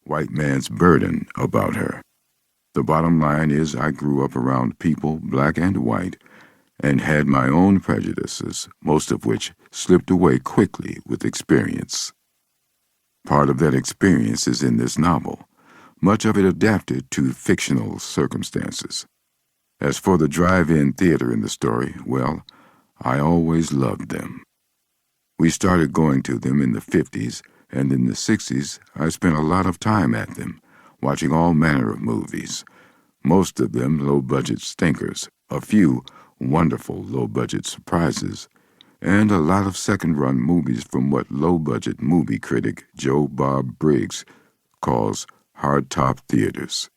white man's burden about her. The bottom line is I grew up around people, black and white, and had my own prejudices, most of which slipped away quickly with experience. Part of that experience is in this novel, much of it adapted to fictional circumstances. As for the drive-in theater in the story, well, I always loved them. We started going to them in the 50s, and in the 60s I spent a lot of time at them, watching all manner of movies, most of them low-budget stinkers, a few wonderful low-budget surprises, and a lot of second-run movies from what low-budget movie critic Joe Bob Briggs calls hard-top theaters.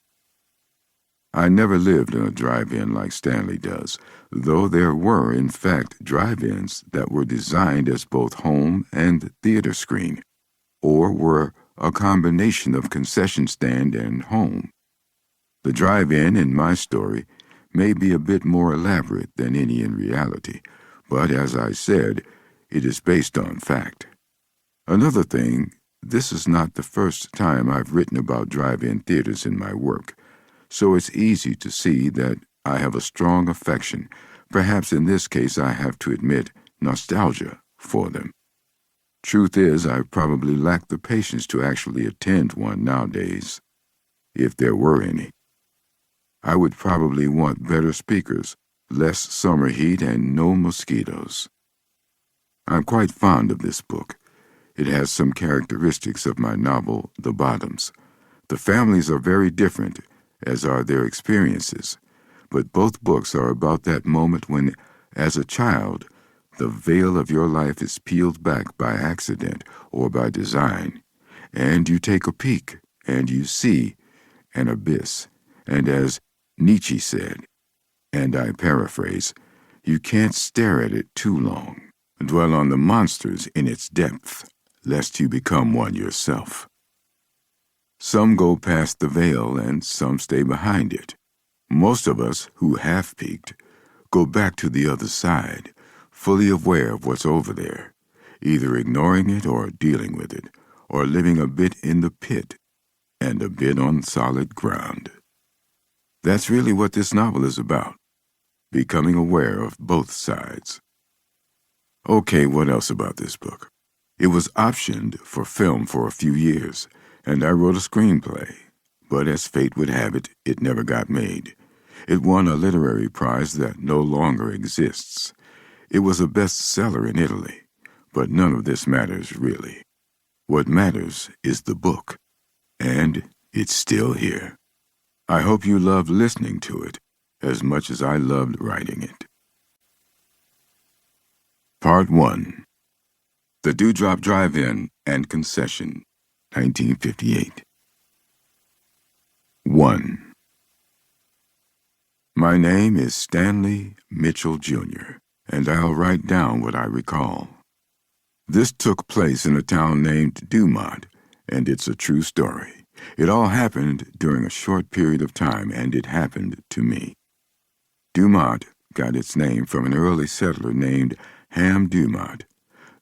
I never lived in a drive-in like Stanley does, though there were, in fact, drive-ins that were designed as both home and theater screen, or were a combination of concession stand and home. The drive-in in my story may be a bit more elaborate than any in reality, but as I said, it is based on fact. Another thing, this is not the first time I've written about drive-in theaters in my work, so it's easy to see that I have a strong affection, perhaps in this case I have to admit nostalgia, for them. Truth is, I probably lack the patience to actually attend one nowadays, if there were any. I would probably want better speakers, less summer heat, and no mosquitoes. I'm quite fond of this book. It has some characteristics of my novel, The Bottoms. The families are very different, as are their experiences, but both books are about that moment when, as a child, the veil of your life is peeled back by accident or by design, and you take a peek, and you see an abyss, and as Nietzsche said, and I paraphrase, you can't stare at it too long. Dwell on the monsters in its depth, lest you become one yourself. Some go past the veil and some stay behind it. Most of us who have peeked go back to the other side, fully aware of what's over there, either ignoring it or dealing with it, or living a bit in the pit and a bit on solid ground. That's really what this novel is about, becoming aware of both sides. Okay, what else about this book? It was optioned for film for a few years, and I wrote a screenplay, but as fate would have it, it never got made. It won a literary prize that no longer exists. It was a bestseller in Italy, but none of this matters really. What matters is the book, and it's still here. I hope you loved listening to it as much as I loved writing it. Part 1. The Dewdrop Drive-In and Concession, 1958. 1. My name is Stanley Mitchel Jr., and I'll write down what I recall. This took place in a town named Dumont, and it's a true story. It all happened during a short period of time, and it happened to me. Dumont got its name from an early settler named Ham Dumont.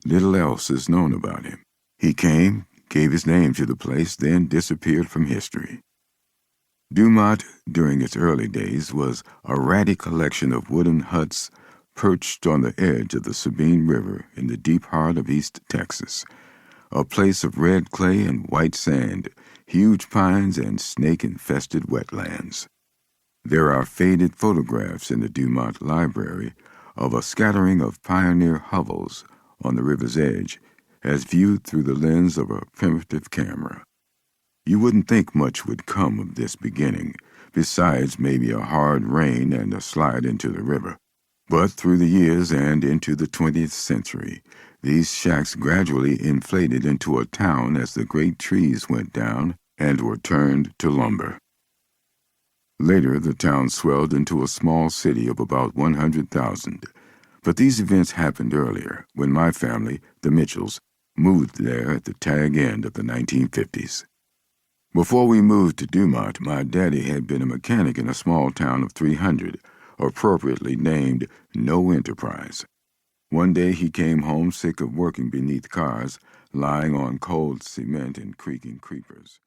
Little else is known about him. He came, gave his name to the place, then disappeared from history. Dumont, during its early days, was a ratty collection of wooden huts perched on the edge of the Sabine River in the deep heart of East Texas, a place of red clay and white sand, huge pines and snake-infested wetlands. There are faded photographs in the Dumont Library of a scattering of pioneer hovels on the river's edge as viewed through the lens of a primitive camera. You wouldn't think much would come of this beginning, besides maybe a hard rain and a slide into the river. But through the years and into the 20th century, these shacks gradually inflated into a town as the great trees went down and were turned to lumber. Later, the town swelled into a small city of about 100,000. But these events happened earlier, when my family, the Mitchells, moved there at the tag end of the 1950s. Before we moved to Dumont, my daddy had been a mechanic in a small town of 300, appropriately named No Enterprise. One day he came home sick of working beneath cars, lying on cold cement and creaking creepers.